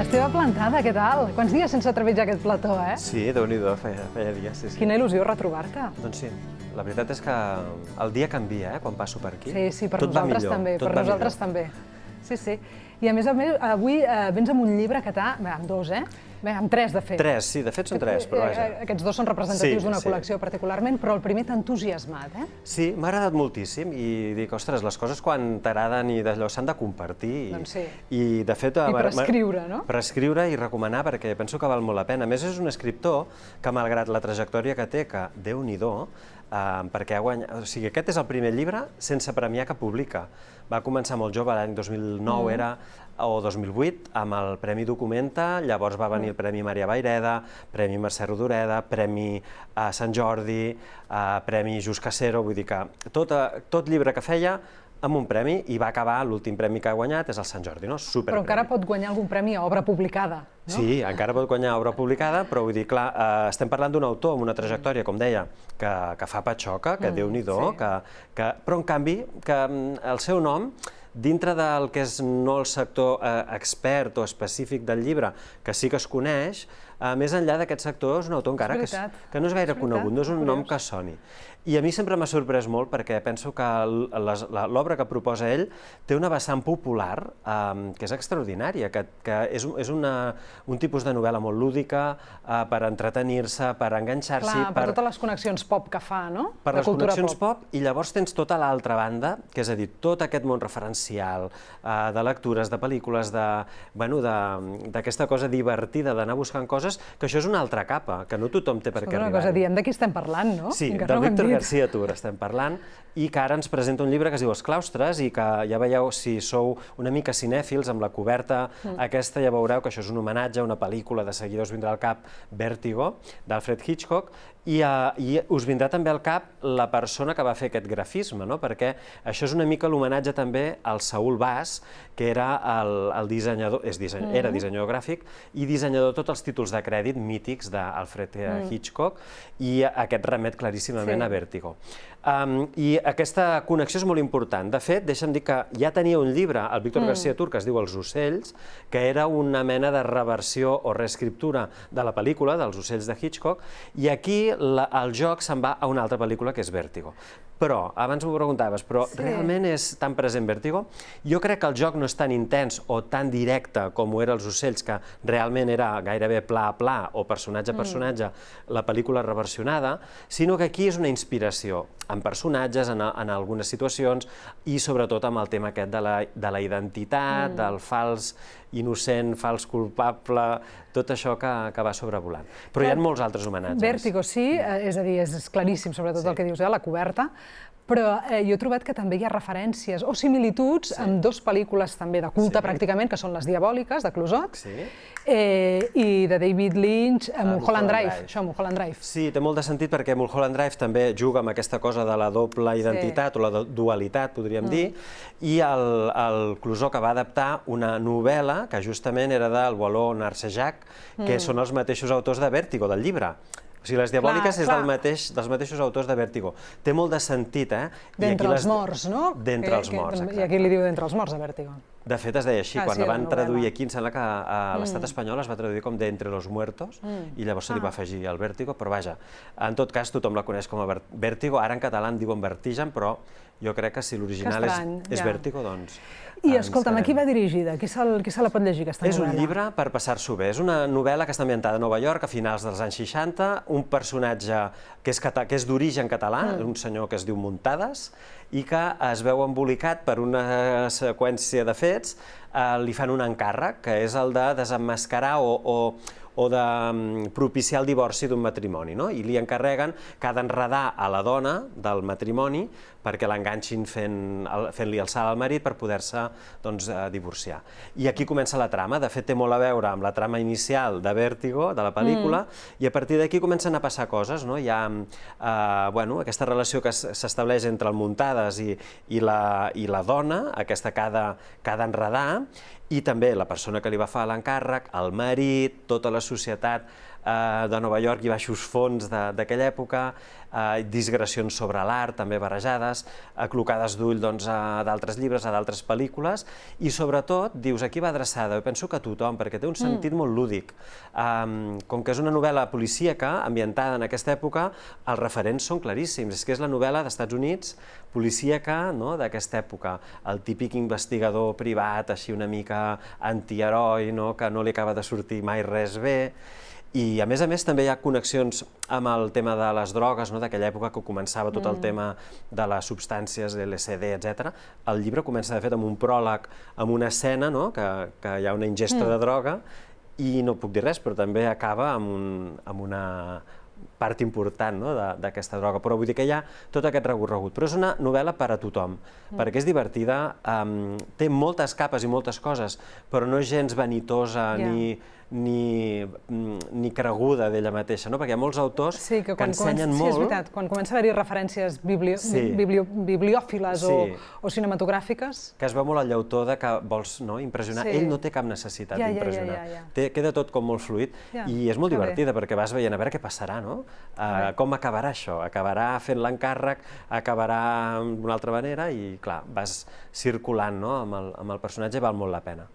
Esteve Plantada, què tal? Quants dies sense trepitjar aquest plató, eh? Sí, Déu-n'hi-do, feia dies, sí. Quina il·lusió retrobar-te. Doncs sí, la veritat és que el dia canvia, quan passo per aquí. Sí, per nosaltres també, per nosaltres també. Sí. I a més, avui vens amb un llibre que t'ha... amb dos, eh? Bé, amb tres, de fet. Tres, sí, de fet són tres, però vaja. Aquests dos són representatius d'una col·lecció particularment, però el primer t'ha entusiasmat, eh? Sí, m'ha agradat moltíssim i dic, ostres, les coses quan t'agraden i d'allò s'han de compartir. Doncs sí. I de fet... I per escriure, no? Per escriure i recomanar, perquè penso que val molt la pena. A més, és un escriptor que, malgrat la trajectòria que té, que Déu-n'hi-do, perquè ha guanyat... O sigui, aquest és el primer llibre sense premiar que publica. Va començar molt jove, l'any 2009 era, o 2008, amb el Premi Documenta, llavors va venir el Premi Maria Vayreda, Premi Mercè Rodoreda, Premi Sant Jordi, Premi Just Casero, vull dir que tot llibre que feia amb un premi, i va acabar, l'últim premi que ha guanyat és el Sant Jordi, no? Superpremi. Però encara pot guanyar algun premi a obra publicada, no? Sí, encara pot guanyar obra publicada, però vull dir, clar, estem parlant d'un autor amb una trajectòria, com deia, que fa patxoca, que Déu-n'hi-do, però en canvi, que el seu nom, dintre del que és no el sector expert o específic del llibre, que sí que es coneix, més enllà d'aquest sector és un autor encara que no és gaire conegut, no és un nom que soni. I a mi sempre m'ha sorprès molt perquè penso que l'obra que proposa ell té una vessant popular que és extraordinària, que és un tipus de novel·la molt lúdica per entretenir-se, per enganxar-s'hi... Clar, per totes les connexions pop que fa, no? Per les connexions pop, i llavors tens tota l'altra banda, que és a dir, tot aquest món referencial de lectures, de pel·lícules, d'aquesta cosa divertida d'anar buscant coses, que això és una altra capa, que no tothom té per què arribar. Una cosa, diem de qui estem parlant, no? Sí, del Víctor García Tur estem parlant, i que ara ens presenta un llibre que es diu Els claustres, i que ja veieu, si sou una mica cinèfils, amb la coberta aquesta ja veureu que això és un homenatge a una pel·lícula, de seguida us vindrà al cap Vértigo, d'Alfred Hitchcock, i us vindrà també al cap la persona que va fer aquest grafisme, perquè això és una mica l'homenatge també al Saúl Bas, que era el dissenyador, era dissenyador gràfic i dissenyador de tots els títols de crèdit mítics d'Alfred Hitchcock, i aquest remet claríssimament a Vértigo. I aquesta connexió és molt important. De fet, deixa'm dir que ja tenia un llibre, el Víctor García Tur, que es diu Els ocells, que era una mena de reversió o reescriptura de la pel·lícula, dels ocells de Hitchcock, i aquí el joc se'n va a una altra pel·lícula, que és Vértigo. Però, abans m'ho preguntaves, però realment és tan present Vértigo? Jo crec que el joc no és tan intens o tan directe com ho era Els ocells, que realment era gairebé pla a pla o personatge a personatge la pel·lícula reversionada, sinó que aquí és una inspiració en personatges, en algunes situacions, i sobretot amb el tema aquest de la identitat, del fals innocent, fals culpable, tot això que va sobrevolant. Però hi ha molts altres homenatges. Vértigo, sí, és a dir, és claríssim, sobretot el que dius, la coberta, però jo he trobat que també hi ha referències o similituds amb dues pel·lícules també de culte, pràcticament, que són Les diabòliques, de Clouzot, i de David Lynch, Mulholland Drive. Això, Mulholland Drive. Sí, té molt de sentit perquè Mulholland Drive també juga amb aquesta cosa de la doble identitat o la dualitat, podríem dir, i el Clouzot, que va adaptar una novel·la que justament era del Boileau Narcejac, que són els mateixos autors de Vértigo, del llibre. O sigui, Les diabòliques és dels mateixos autors de Vértigo. Té molt de sentit, eh? D'entre els morts, no? D'entre els morts, exacte. I aquí li diu d'entre els morts, a Vértigo. De fet, es deia així, quan la van traduir aquí, em sembla que a l'estat espanyol es va traduir com d'Entre los muertos, i llavors se li va afegir el Vértigo, però vaja, en tot cas tothom la coneix com a Vértigo, ara en català en diuen Vertigen, però jo crec que si l'original és Vértigo, doncs... I escolta'm, a qui va dirigida? Qui se la pot llegir, aquesta novel·la? És un llibre per passar-s'ho bé. És una novel·la que està ambientada a Nova York a finals dels anys 60, un personatge que és d'origen català, un senyor que es diu Muntades, i que es veu embolicat per una seqüència de fets, li fan un encàrrec, que és el de desemmascarar o de propiciar el divorci d'un matrimoni, i li encarreguen que ha d'enredar a la dona del matrimoni perquè l'enganxin fent-li el salt al marit per poder-se divorciar. I aquí comença la trama. De fet, té molt a veure amb la trama inicial de Vértigo, de la pel·lícula, i a partir d'aquí comencen a passar coses. Hi ha aquesta relació que s'estableix entre el Muntades i la dona, aquesta que ha d'enredar, i també la persona que li va fer l'encàrrec, el marit, tota la societat de Nova York i baixos fons d'aquella època, digressions sobre l'art també barrejades, clocades d'ull a d'altres llibres, a d'altres pel·lícules, i sobretot, dius, aquí va adreçada, jo penso que a tothom, perquè té un sentit molt lúdic. Com que és una novel·la policíaca, ambientada en aquesta època, els referents són claríssims, és que és la novel·la d'Estats Units, policíaca d'aquesta època, el típic investigador privat, així una mica antiheroi, que no li acaba de sortir mai res bé. I, a més, també hi ha connexions amb el tema de les drogues, d'aquella època que començava tot el tema de les substàncies, LSD, etc. El llibre comença, de fet, amb un pròleg, amb una escena, que hi ha una ingesta de droga, i no puc dir res, però també acaba amb una part important d'aquesta droga. Però vull dir que hi ha tot aquest recorregut. Però és una novel·la per a tothom, perquè és divertida, té moltes capes i moltes coses, però no és gens vanitosa ni creguda d'ella mateixa, perquè hi ha molts autors que ensenyen molt... Sí, és veritat, quan comença a haver-hi referències bibliòfiles o cinematogràfiques... Que es veu molt el llautó de que vols impressionar. Ell no té cap necessitat d'impressionar. Queda tot com molt fluid i és molt divertida perquè vas veient a veure què passarà, com acabarà això. Acabarà fent l'encàrrec, acabarà d'una altra manera i, clar, vas circulant amb el personatge i val molt la pena.